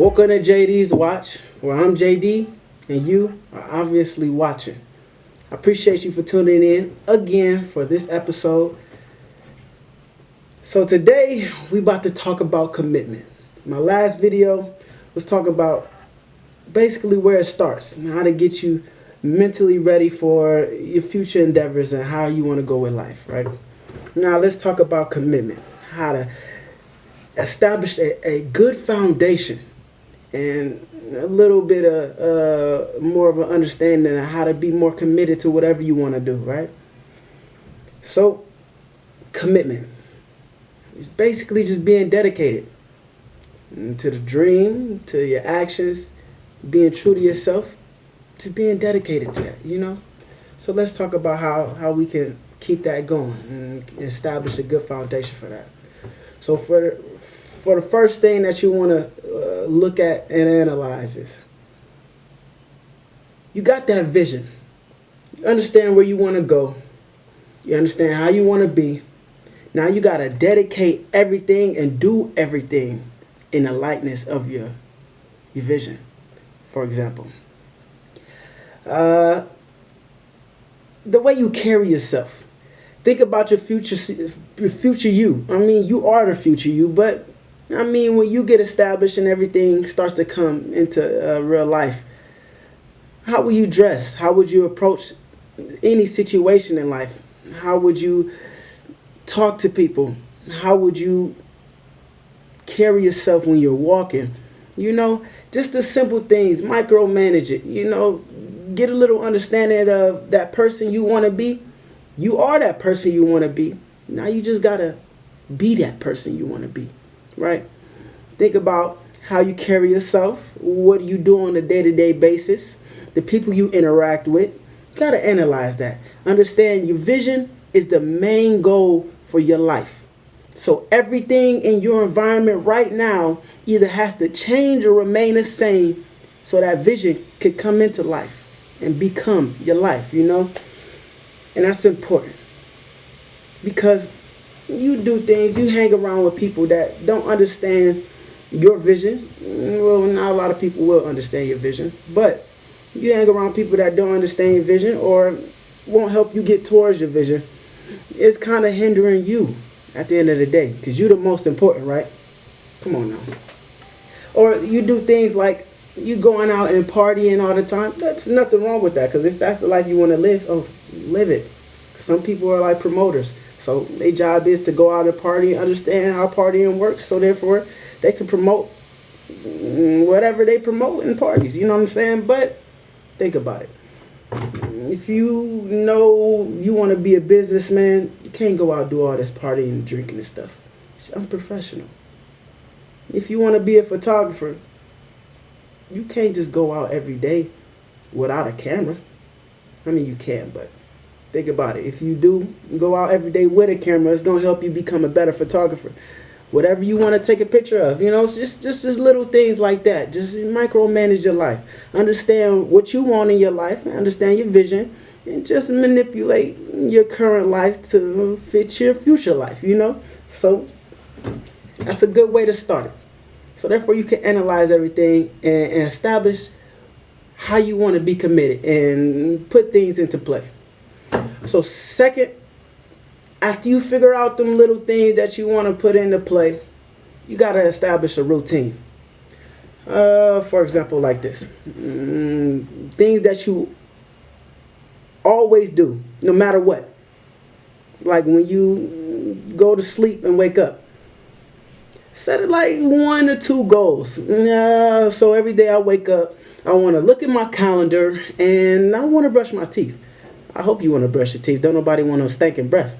Welcome to JD's Watch, where I'm JD and you are obviously watching. I appreciate you for tuning in again for this episode. So today we about to talk about commitment. My last video was talking about basically where it starts and how to get you mentally ready for your future endeavors and how you want to go with life, right? Now let's talk about commitment, how to establish a good foundation and a little bit of more of an understanding of how to be more committed to whatever you want to do, right? So, commitment is basically just being dedicated to the dream, to your actions, being true to yourself, to being dedicated to that, you know? So let's talk about how we can keep that going and establish a good foundation for that. So for the first thing that you want to look at and analyze is, you got that vision. You understand where you want to go. You understand how you want to be. Now you got to dedicate everything and do everything in the likeness of your vision. For example, the way you carry yourself. Think about your future you. I mean, you are the future you, but I mean, when you get established and everything starts to come into real life, how will you dress? How would you approach any situation in life? How would you talk to people? How would you carry yourself when you're walking? You know, just the simple things, micromanage it, you know, get a little understanding of that person you want to be. You are that person you want to be. Now you just got to be that person you want to be, right? Think about how you carry yourself. What do you do on a day-to-day basis? The people you interact with. You got to analyze that. Understand your vision is the main goal for your life. So everything in your environment right now either has to change or remain the same so that vision could come into life and become your life, you know? And that's important because you do things, you hang around with people that don't understand your vision. Well, not a lot of people will understand your vision, but you hang around people that don't understand your vision or won't help you get towards your vision. It's kind of hindering you at the end of the day because you're the most important, right? Come on now. Or you do things like you going out and partying all the time. That's nothing wrong with that because if that's the life you want to live, live it. Some people are like promoters. So their job is to go out and party, understand how partying works. So therefore, they can promote whatever they promote in parties. You know what I'm saying? But think about it. If you know you want to be a businessman, you can't go out and do all this partying and drinking and stuff. It's unprofessional. If you want to be a photographer, you can't just go out every day without a camera. I mean, you can, but think about it. If you do go out every day with a camera, it's going to help you become a better photographer. Whatever you want to take a picture of, you know, it's just little things like that. Just micromanage your life. Understand what you want in your life. Understand your vision. And just manipulate your current life to fit your future life, you know. So that's a good way to start it. So therefore, you can analyze everything and establish how you want to be committed and put things into play. So second, after you figure out them little things that you want to put into play, you got to establish a routine. For example, like this. Things that you always do, no matter what. Like when you go to sleep and wake up. Set it like 1 or 2 goals. So every day I wake up, I want to look at my calendar and I want to brush my teeth. I hope you want to brush your teeth. Don't nobody want no stinking breath.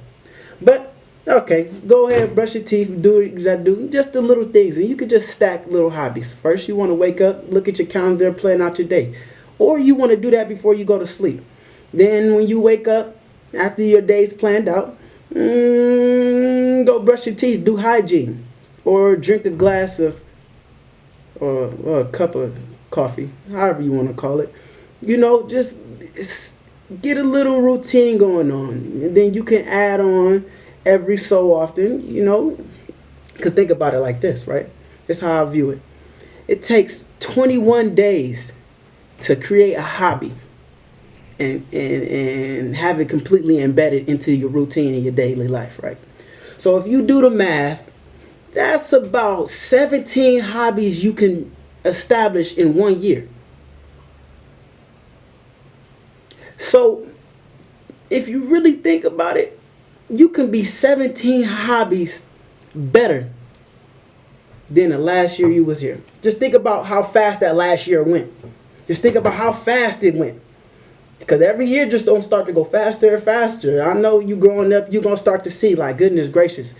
But, okay, go ahead, brush your teeth, do what you gotta do. Just the little things. And you could just stack little hobbies. First, you want to wake up, look at your calendar, plan out your day. Or you want to do that before you go to sleep. Then when you wake up, after your day's planned out, go brush your teeth, do hygiene. Or drink a glass of, or a cup of coffee, however you want to call it. You know, just get a little routine going on. And then you can add on every so often, you know. Because think about it like this, right? It's how I view it. It takes 21 days to create a hobby and have it completely embedded into your routine in your daily life, right? So if you do the math, that's about 17 hobbies you can establish in 1 year. So if you really think about it, you can be 17 hobbies better than the last year you was here. Just think about how fast that last year went. Just think about how fast it went. Because every year just don't start to go faster and faster. I know you growing up, you're going to start to see, like, goodness gracious.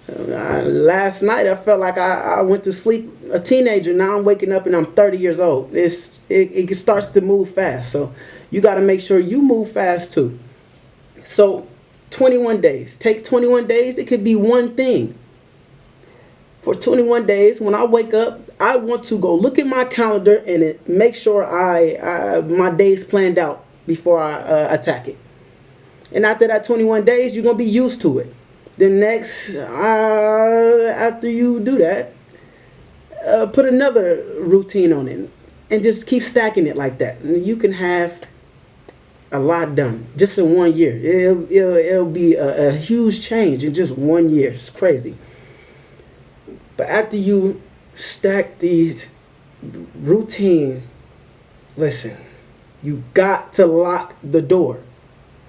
Last night I felt like I went to sleep a teenager. Now I'm waking up and I'm 30 years old. It starts to move fast. So you got to make sure you move fast too. So 21 days. Take 21 days. It could be one thing. For 21 days, when I wake up, I want to go look at my calendar and make sure my day's planned out before I attack it. And after that 21 days, you're going to be used to it. The next, after you do that, put another routine on it and just keep stacking it like that. And you can have a lot done just in 1 year. It'll be a huge change in just 1 year. It's crazy. But after you stack these routine, listen, you got to lock the door.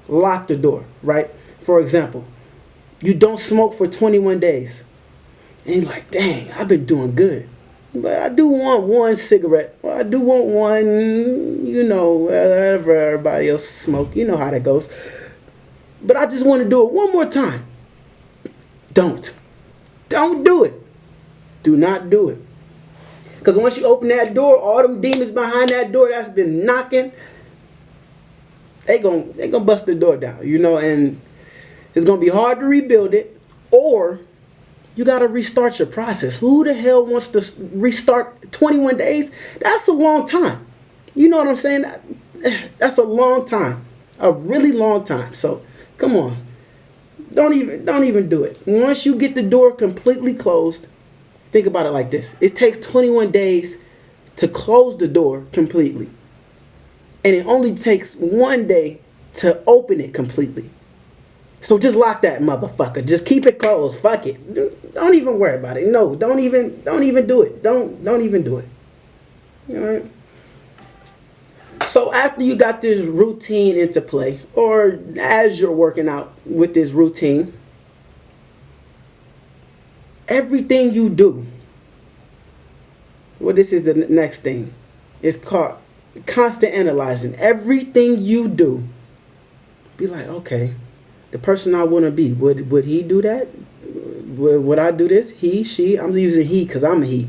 Lock the door, right? For example, you don't smoke for 21 days. And you're like, dang, I've been doing good. But I do want one cigarette. Well, I do want one, whatever everybody else smoke. You know how that goes. But I just want to do it one more time. Don't do it. Do not do it. Because once you open that door, all them demons behind that door that's been knocking, they gonna bust the door down, and it's gonna be hard to rebuild it, or you gotta restart your process. Who the hell wants to restart 21 days? That's a long time. You know what I'm saying? That's a long time. A really long time. So come on. Don't even do it. Once you get the door completely closed, think about it like this. It takes 21 days to close the door completely. And it only takes 1 day to open it completely. So just lock that motherfucker. Just keep it closed. Fuck it. Don't even worry about it. No, don't even do it. Don't even do it. All right? So after you got this routine into play, or as you're working out with this routine, everything you do, well, this is the next thing. It's called constant analyzing. Everything you do, be like, okay, the person I want to be, would he do that? Would I do this? He, she, I'm using he because I'm a he.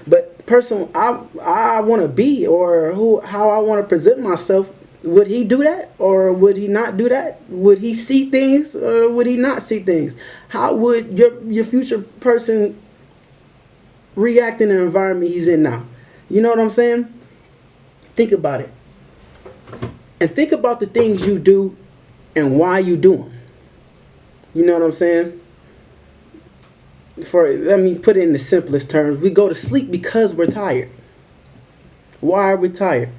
But the person I want to be, or how I want to present myself, would he do that or would he not do that? Would he see things or would he not see things? How would your future person react in the environment he's in now? You know what I'm saying? Think about it. And think about the things you do and why you do them. You know what I'm saying? Let me put it in the simplest terms. We go to sleep because we're tired. Why are we tired?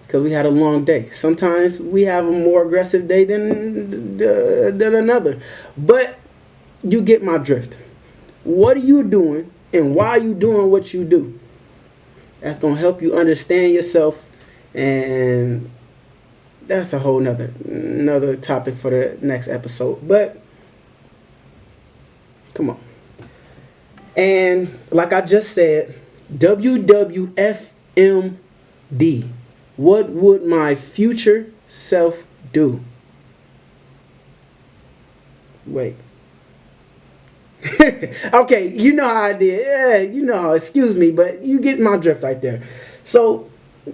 Because we had a long day. Sometimes we have a more aggressive day than another. But you get my drift. What are you doing and why are you doing what you do? That's going to help you understand yourself, and that's a whole another topic for the next episode. But come on. And like I just said, WWFMD. What would my future self do? Wait. Okay, you know how I did. Yeah, excuse me, but you get my drift right there. So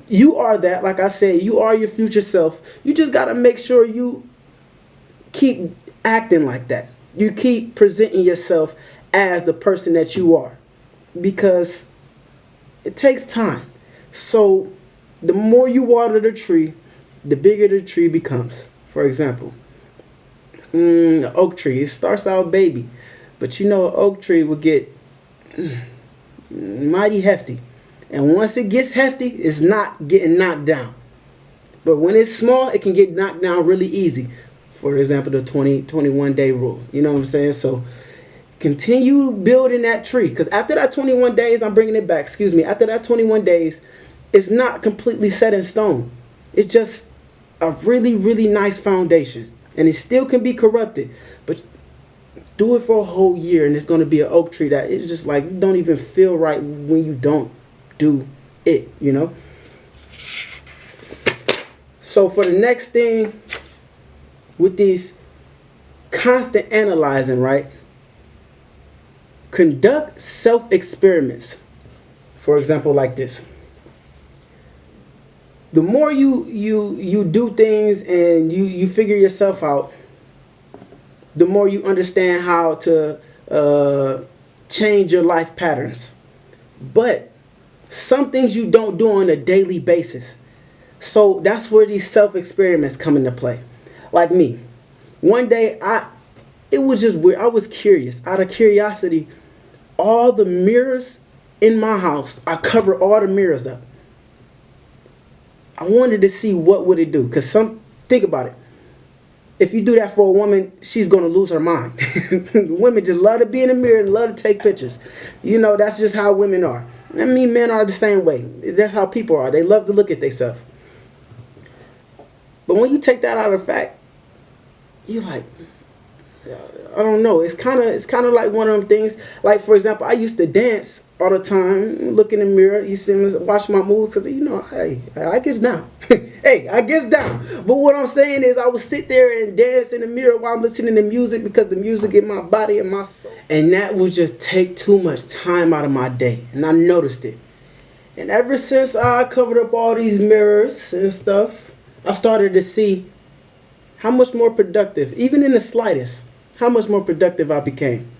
you are that, like I said, you are your future self. You just got to make sure you keep acting like that. You keep presenting yourself as the person that you are, because it takes time. So the more you water the tree, the bigger the tree becomes. For example, the oak tree, it starts out baby, but an oak tree will get mighty hefty. And once it gets hefty, it's not getting knocked down. But when it's small, it can get knocked down really easy. For example, the 21-day rule. You know what I'm saying? So continue building that tree. Because after that 21 days, I'm bringing it back. Excuse me. After that 21 days, it's not completely set in stone. It's just a really, really nice foundation. And it still can be corrupted. But do it for a whole year, and it's going to be an oak tree that it's just like you don't even feel right when you don't do it, you know? So for the next thing with these constant analyzing, right? Conduct self-experiments. For example, like this. The more you do things and you figure yourself out, the more you understand how to change your life patterns. But some things you don't do on a daily basis. So that's where these self-experiments come into play. Like me. One day, it was just weird. I was curious. Out of curiosity, all the mirrors in my house, I covered all the mirrors up. I wanted to see what would it do. Because think about it. If you do that for a woman, she's going to lose her mind. Women just love to be in the mirror and love to take pictures. You know, that's just how women are. I mean, men are the same way. That's how people are. They love to look at themselves. But when you take that out of fact, you're like, I don't know. It's kind of like one of them things. Like, for example, I used to dance all the time, look in the mirror. You see me watch my moves because, you know, hey, I guess down. Hey, I guess down. But what I'm saying is I would sit there and dance in the mirror while I'm listening to music because the music in my body and my soul. And that would just take too much time out of my day. And I noticed it. And ever since I covered up all these mirrors and stuff, I started to see how much more productive, even in the slightest, how much more productive I became.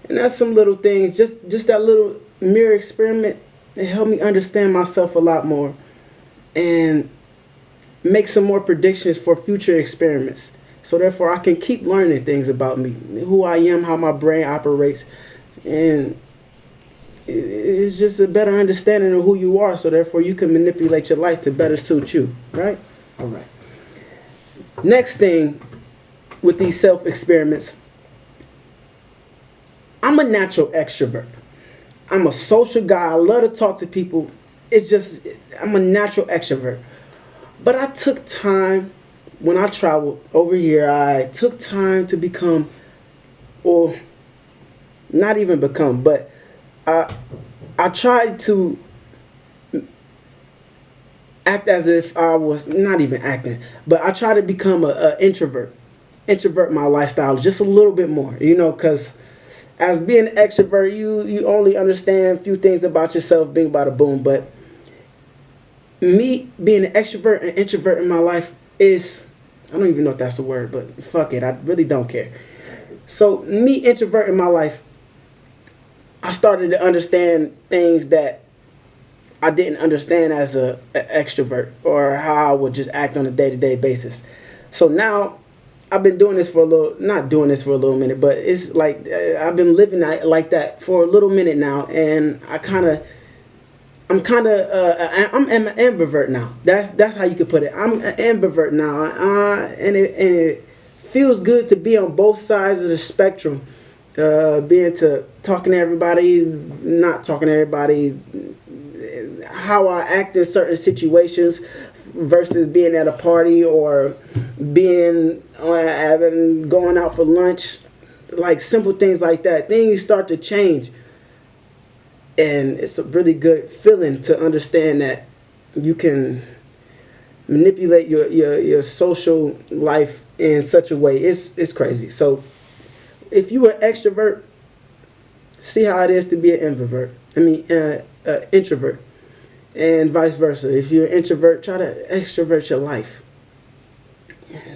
And that's some little things, just that little mirror experiment, it helped me understand myself a lot more and make some more predictions for future experiments. So therefore I can keep learning things about me, who I am, how my brain operates, and it's just a better understanding of who you are, so therefore you can manipulate your life to better suit you, right? All right. Next thing with these self-experiments, I'm a natural extrovert. I'm a social guy. I love to talk to people. It's just, I'm a natural extrovert. But I took time, when I traveled over here, I took time to become, or not even become, but I tried to act as if I was not even acting, but I tried to become an introvert. Introvert my lifestyle just a little bit more, you know, because as being an extrovert, you only understand a few things about yourself, bing, bada, boom. But me being an extrovert and introvert in my life is, I don't even know if that's a word, but fuck it, I really don't care. So me introvert in my life, I started to understand things that I didn't understand as an extrovert, or how I would just act on a day-to-day basis. So now I've been doing this for not doing this for a little minute, but it's like I've been living like that for a little minute now, and I'm an ambivert now. That's how you could put it. I'm an ambivert now, and it feels good to be on both sides of the spectrum, being to talking to everybody, not talking to everybody, how I act in certain situations versus being at a party or being going out for lunch, like simple things like that. Then you start to change, and it's a really good feeling to understand that you can manipulate your social life in such a way. It's crazy. So if you are an extrovert, see how it is to be an introvert. Introvert. And vice versa. If you're an introvert, try to extrovert your life.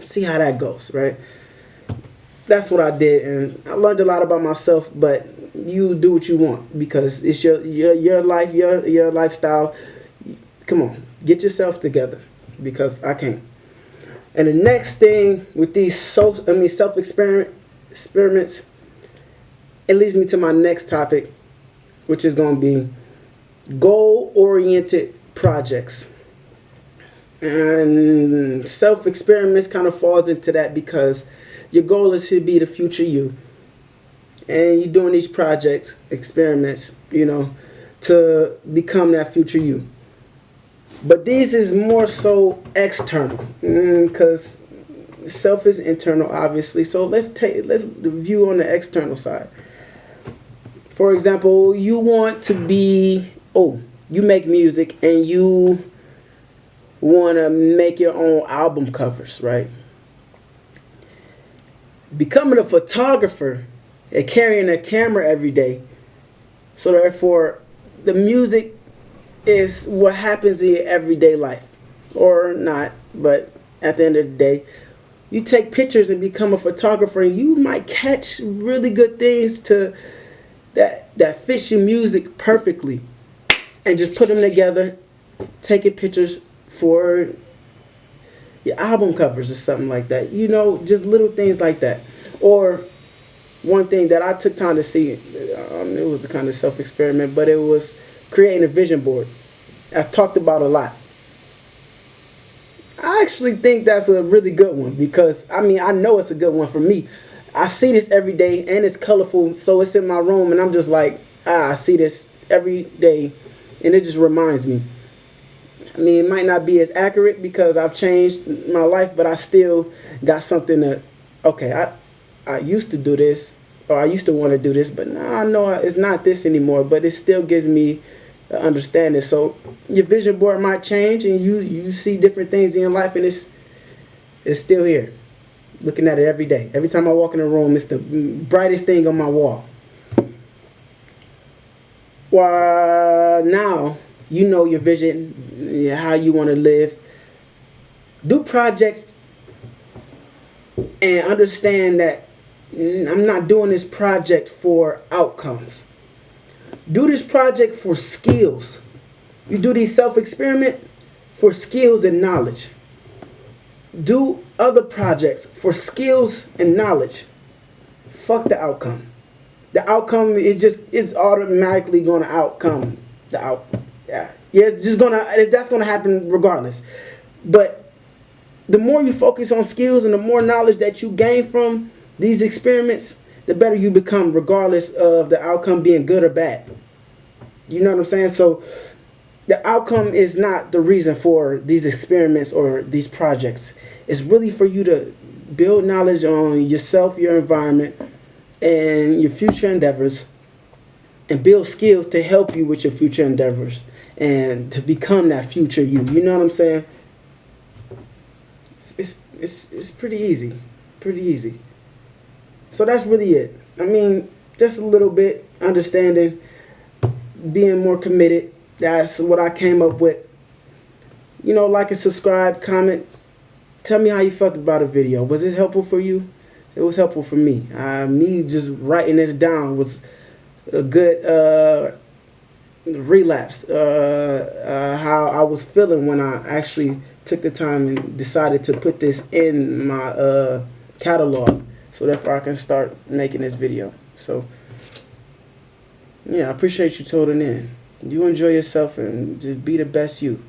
See how that goes, right? That's what I did, and I learned a lot about myself. But you do what you want because it's your life, your lifestyle. Come on, get yourself together because I can't. And the next thing with these self experiments, it leads me to my next topic, which is going to be goal-oriented projects. And self-experiments kind of falls into that because your goal is to be the future you. And you're doing these projects, experiments, to become that future you. But these is more so external, because self is internal, obviously. So let's view on the external side. For example, you want to be, you make music and you want to make your own album covers, right? Becoming a photographer and carrying a camera every day. So therefore, the music is what happens in your everyday life. Or not, but at the end of the day, you take pictures and become a photographer, and you might catch really good things that fits your music perfectly. And just put them together, taking pictures for your album covers or something like that. Just little things like that. Or one thing that I took time to see, it was a kind of self-experiment, but it was creating a vision board. I've talked about a lot. I actually think that's a really good one because, I know it's a good one for me. I see this every day and it's colorful, so it's in my room and I'm just like, I see this every day and it just reminds me. It might not be as accurate because I've changed my life, but I still got something to, I used to do this, or I used to want to do this, but now I know it's not this anymore, but it still gives me understanding. So your vision board might change and you see different things in your life, and it's still here. Looking at it every day. Every time I walk in a room, it's the brightest thing on my wall. Well, now you know your vision, how you want to live. Do projects and understand that I'm not doing this project for outcomes. Do this project for skills. You do these self-experiment for skills and knowledge. Do other projects for skills and knowledge. Fuck the outcome. The outcome it's automatically going to outcome the out. Yeah, it's just that's gonna happen regardless. But the more you focus on skills and the more knowledge that you gain from these experiments, the better you become, regardless of the outcome being good or bad. You know what I'm saying? So the outcome is not the reason for these experiments or these projects. It's really for you to build knowledge on yourself, your environment, and your future endeavors, and build skills to help you with your future endeavors and to become that future you. You know what I'm saying? It's pretty easy. Pretty easy. So that's really it. Just a little bit understanding, being more committed. That's what I came up with. Like and subscribe, comment. Tell me how you felt about a video. Was it helpful for you? It was helpful for me. Me just writing this down was a good relapse. How I was feeling when I actually took the time and decided to put this in my catalog, so therefore I can start making this video. So yeah, I appreciate you tuning in. You enjoy yourself and just be the best you.